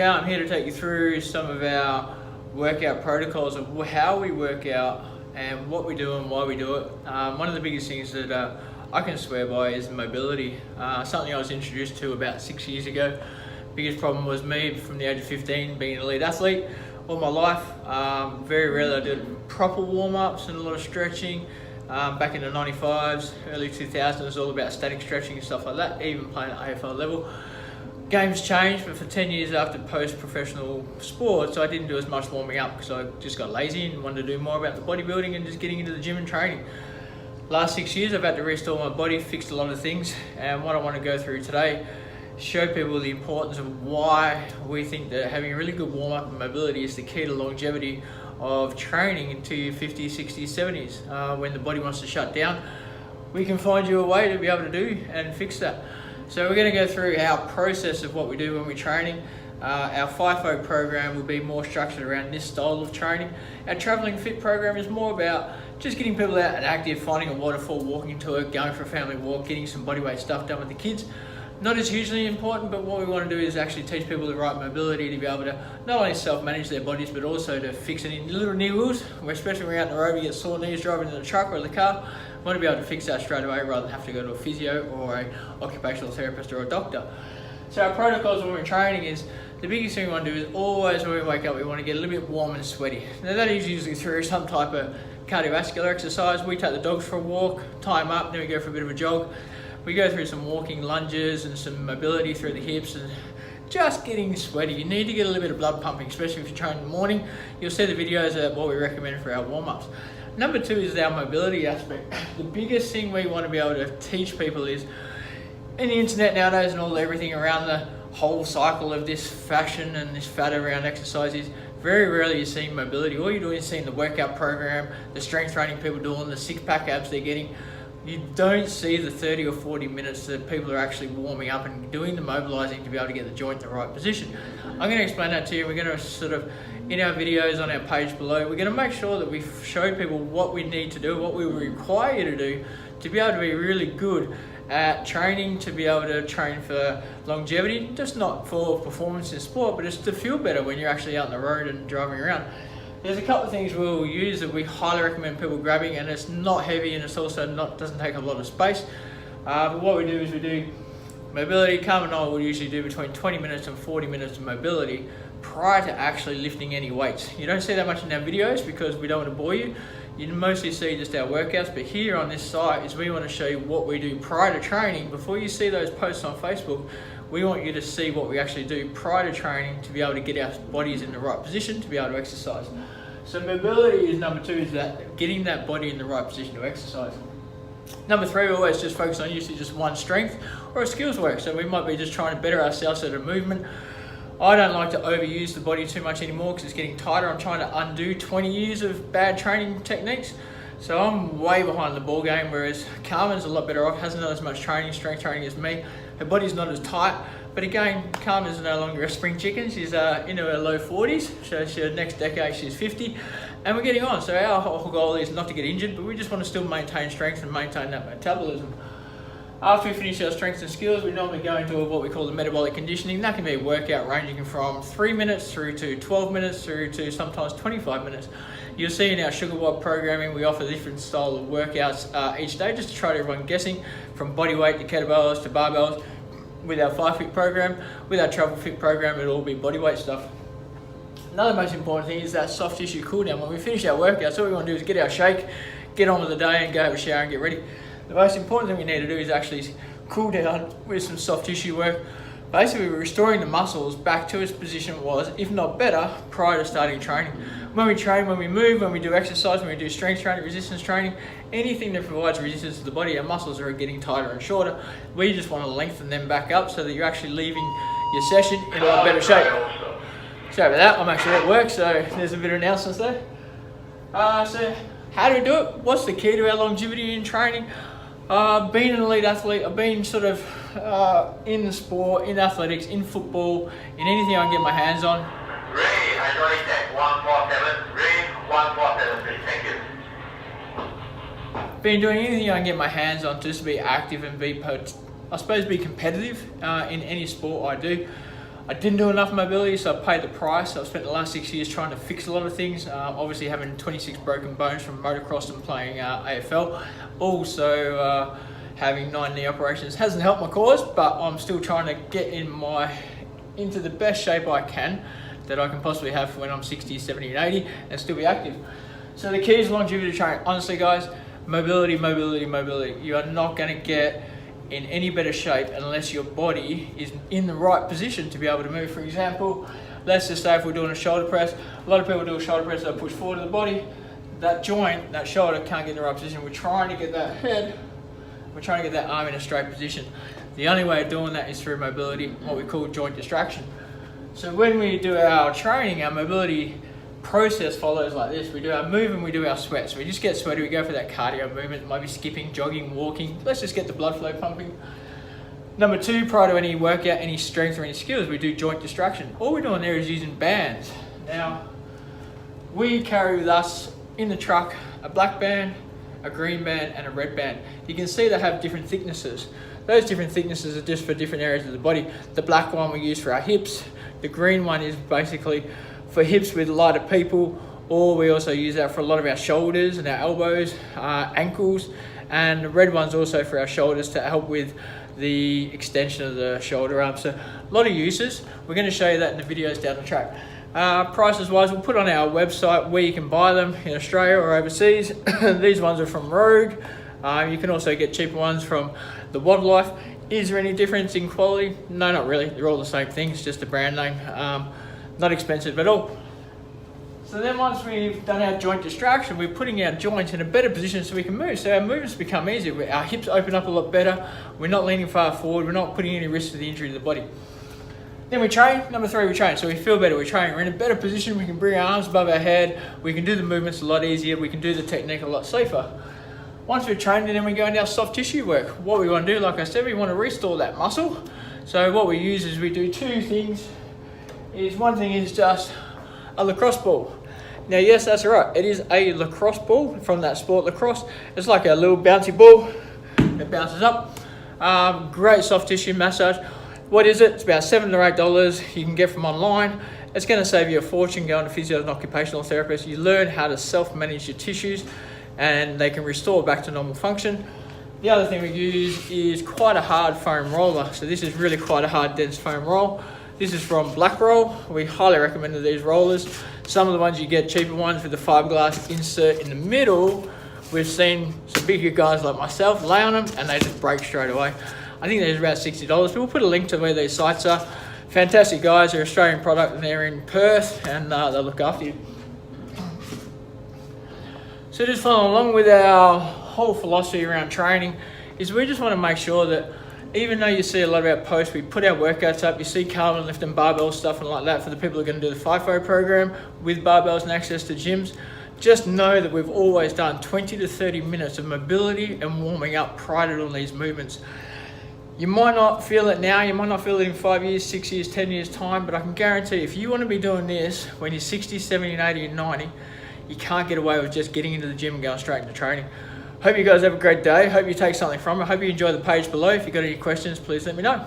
Cal. I'm here to take you through some of our workout protocols of how we work out and what we do and why we do it. One of the biggest things that I can swear by is mobility. Something I was introduced to about 6 years ago. Biggest problem was me from the age of 15 being an elite athlete all my life. Very rarely I did proper warm-ups and a lot of stretching. Back in the 95s, early 2000s, it was all about static stretching and stuff like that, even playing at AFL level. Game's changed, but for 10 years after post-professional sports, I didn't do as much warming up because I just got lazy and wanted to do more about the bodybuilding and just getting into the gym and training. Last 6 years, I've had to restore my body, fixed a lot of things, and what I want to go through today, show people the importance of why we think that having a really good warm-up and mobility is the key to longevity of training into your 50s, 60s, 70s. When the body wants to shut down, we can find you a way to be able to do and fix that. So we're going to go through our process of what we do when we're training. Our FIFO program will be more structured around this style of training. Our Travelling Fit program is more about just getting people out and active, finding a waterfall, walking to it, going for a family walk, getting some bodyweight stuff done with the kids. Not as hugely important, but what we want to do is actually teach people the right mobility to be able to not only self-manage their bodies, but also to fix any little niggles, especially when we're out on the road, we get sore knees driving in the truck or the car. We want to be able to fix that straight away rather than have to go to a physio or an occupational therapist or a doctor. So our protocols when we're training is, the biggest thing we want to do is always when we wake up, we want to get a little bit warm and sweaty. Now that is usually through some type of cardiovascular exercise. We take the dogs for a walk, tie them up, then we go for a bit of a jog. We go through some walking lunges and some mobility through the hips and just getting sweaty. You need to get a little bit of blood pumping, especially if you train in the morning. You'll see the videos of what we recommend for our warm-ups. Number two is our mobility aspect. The biggest thing we want to be able to teach people is, in the internet nowadays and everything around the whole cycle of this fashion and this fad around exercise is, very rarely you're seeing mobility. All you're doing is seeing the workout program, the strength training people doing, the six-pack abs they're getting. You don't see the 30 or 40 minutes that people are actually warming up and doing the mobilizing to be able to get the joint in the right position. I'm going to explain that to you. We're going to sort of, in our videos on our page below, we're going to make sure that we show people what we need to do, what we require you to do to be able to be really good at training, to be able to train for longevity, just not for performance in sport, but just to feel better when you're actually out on the road and driving around. There's a couple of things we'll use that we highly recommend people grabbing, and it's not heavy and it's also doesn't take a lot of space. But what we do is we do mobility. Carmen and I will usually do between 20 minutes and 40 minutes of mobility prior to actually lifting any weights. You don't see that much in our videos because we don't want to bore you. You mostly see just our workouts, but here on this site is we want to show you what we do prior to training. Before you see those posts on Facebook, we want you to see what we actually do prior to training to be able to get our bodies in the right position to be able to exercise. So mobility is number two, is that getting that body in the right position to exercise. Number three, we always just focus on usually just one strength or a skills work. So we might be just trying to better ourselves at a movement. I don't like to overuse the body too much anymore because it's getting tighter. I'm trying to undo 20 years of bad training techniques. So I'm way behind the ball game, whereas Carmen's a lot better off, hasn't done as much strength training as me. Her body's not as tight, but again, Carmen's no longer a spring chicken. She's into her low 40s, so next decade she's 50, and we're getting on. So our whole goal is not to get injured, but we just want to still maintain strength and maintain that metabolism. After we finish our strengths and skills, we normally go into what we call the metabolic conditioning. That can be a workout ranging from 3 minutes through to 12 minutes through to sometimes 25 minutes. You'll see in our Sugar Bob programming, we offer different style of workouts each day just to try to everyone guessing, from bodyweight to kettlebells to barbells. With our FIFO program, with our Travel Fit program, it'll all be bodyweight stuff. Another most important thing is that soft tissue cool down. When we finish our workouts, all we want to do is get our shake, get on with the day and go have a shower and get ready. The most important thing we need to do is actually cool down with some soft tissue work. Basically, we're restoring the muscles back to its position it was, if not better, prior to starting training. When we train, when we move, when we do exercise, when we do strength training, resistance training, anything that provides resistance to the body, our muscles are getting tighter and shorter. We just want to lengthen them back up so that you're actually leaving your session in a lot better shape. Sorry about that, I'm actually at work, so there's a bit of announcements there. So how do we do it? What's the key to our longevity in training? Being an elite athlete, I've been sort of in the sport, in athletics, in football, in anything I can get my hands on. Ray, hydraulic tank 147. Ray, 147, please, thank you. Been doing anything I can get my hands on just to be active and be, I suppose, be competitive in any sport I do. I didn't do enough mobility, so I paid the price. I've spent the last 6 years trying to fix a lot of things. Obviously having 26 broken bones from motocross and playing AFL. Also having 9 knee operations hasn't helped my cause, but I'm still trying to get into the best shape I can that I can possibly have for when I'm 60, 70 and 80 and still be active. So the key is longevity training. Honestly guys, mobility, mobility, mobility. You are not going to get in any better shape unless your body is in the right position to be able to move. For example, let's just say if we're doing a shoulder press, a lot of people do a shoulder press, they push forward to the body, that joint, that shoulder can't get in the right position. We're trying to get that head, we're trying to get that arm in a straight position. The only way of doing that is through mobility, what we call joint distraction. So when we do our training, our mobility process follows like this. We do our move and we do our sweat. So we just get sweaty, we go for that cardio movement, maybe skipping, jogging, walking. Let's just get the blood flow pumping. Number 2, prior to any workout, any strength or any skills, we do joint distraction. All we're doing there is using bands. Now, we carry with us in the truck a black band, a green band and a red band. You can see they have different thicknesses. Those different thicknesses are just for different areas of the body. The black one we use for our hips. The green one is basically for hips with lighter people, or we also use that for a lot of our shoulders and our elbows, ankles, and the red one's also for our shoulders to help with the extension of the shoulder arm. So a lot of uses. We're going to show you that in the videos down the track. Prices wise, we'll put on our website where you can buy them in Australia or overseas. These ones are from Rogue. You can also get cheaper ones from the Wildlife. Is there any difference in quality? No, not really. They're all the same things, just a brand name. Not expensive at all. So then once we've done our joint distraction, we're putting our joints in a better position so we can move. So our movements become easier. Our hips open up a lot better. We're not leaning far forward. We're not putting any risk to the injury to the body. Then we train. Number 3, we train. So we feel better. We train. We're in a better position. We can bring our arms above our head. We can do the movements a lot easier. We can do the technique a lot safer. Once we've trained, then we go into our soft tissue work. What we want to do, like I said, we want to restore that muscle. So what we use is we do 2 things. One thing is just a lacrosse ball. Now, yes, that's right. It is a lacrosse ball from that sport, lacrosse. It's like a little bouncy ball that bounces up. Great soft tissue massage. What is it? It's about $7 to $8 you can get from online. It's going to save you a fortune going to physio and occupational therapist. You learn how to self-manage your tissues and they can restore back to normal function. The other thing we use is quite a hard foam roller. So this is really quite a hard, dense foam roll. This is from Black Roll. We highly recommend these rollers. Some of the ones you get, cheaper ones with the fiberglass insert in the middle, we've seen some bigger guys like myself lay on them and they just break straight away. I think they're about $60, but we'll put a link to where these sites are. Fantastic guys, they're Australian product and they're in Perth and they'll look after you. So just following along with our whole philosophy around training is we just want to make sure that even though you see a lot of our posts, we put our workouts up, you see Carlin lifting barbell stuff and like that for the people who are going to do the FIFO program with barbells and access to gyms. Just know that we've always done 20 to 30 minutes of mobility and warming up prior to doing these movements. You might not feel it now, you might not feel it in 5 years, 6 years, 10 years time, but I can guarantee if you want to be doing this when you're 60, 70 and 80 and 90, you can't get away with just getting into the gym and going straight into training. Hope you guys have a great day. Hope you take something from it. Hope you enjoy the page below. If you've got any questions, please let me know.